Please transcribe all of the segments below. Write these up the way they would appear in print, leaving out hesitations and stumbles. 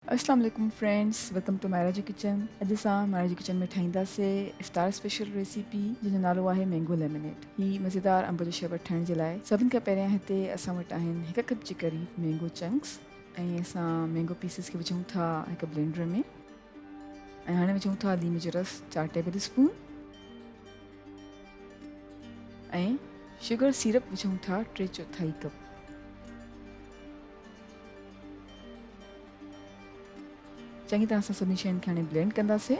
अस्सलाम वालेकुम friends, welcome to Myra ji kitchen. अॼु असां मायरा जी किचन में ठाहींदासीं इफ्तार स्पेशल रेसिपी जंहिंजो नालो आहे मैंगो लेमनेड। ही मज़ेदार अंब जो शरबत ठाहिण जे लाइ सभिनि खां पहिरियां हिते असां वटि आहिनि 1 कप जे क़रीब मैंगो चंक्स ऐं असां मैंगो पीसिस खे विझूं था हिकु ब्लेंडर में ऐं हाणे विझूं था लीमे जो रस 4 टेबल स्पून ऐं शुगर सिरप विझूं था 3/4 कप। चङी तरह सां सभिनी शयुनि खे हाणे ब्लेंड कंदासीं।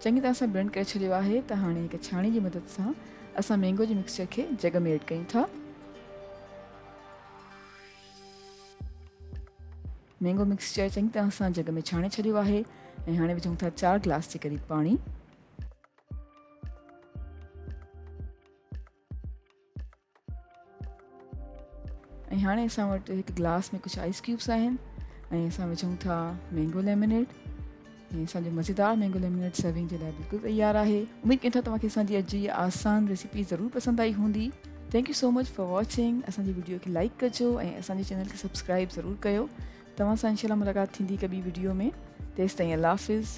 चङी तरह सां ब्लेंड करे छॾियो आहे त हाणे हिकु छाणी जी मदद सां असां मैंगो जे मिक्सचर खे जग में ऐड कयूं था। मैंगो मिक्सचर चङी तरह सां जग में छाणे छॾियो आहे ऐं हाणे विझूं था 4 गिलास जे क़रीब पाणी। ऐं हाणे असां वटि हिकु गिलास में कुझु आइस क्यूब्स आहिनि ऐं असां विझूं था मैंगो लेमनेड ऐं असांजो मज़ेदार मैंगो लेमनेड सर्विंग जे लाइ बिल्कुलु तयारु आहे। उमेद कयूं था तव्हांखे असांजी अॼु जी आसान रेसिपी ज़रूरु पसंदि आई हूंदी। Thank you so much for watching. असांजी वीडियो खे लाइक कजो ऐं असांजे चैनल खे सब्सक्राइब ज़रूरु कयो। तव्हां सां इंशाल्लाह मुलाक़ात थींदी हिकु ॿी वीडियो में। तेसिताईं अल्लाह हाफ़िज़।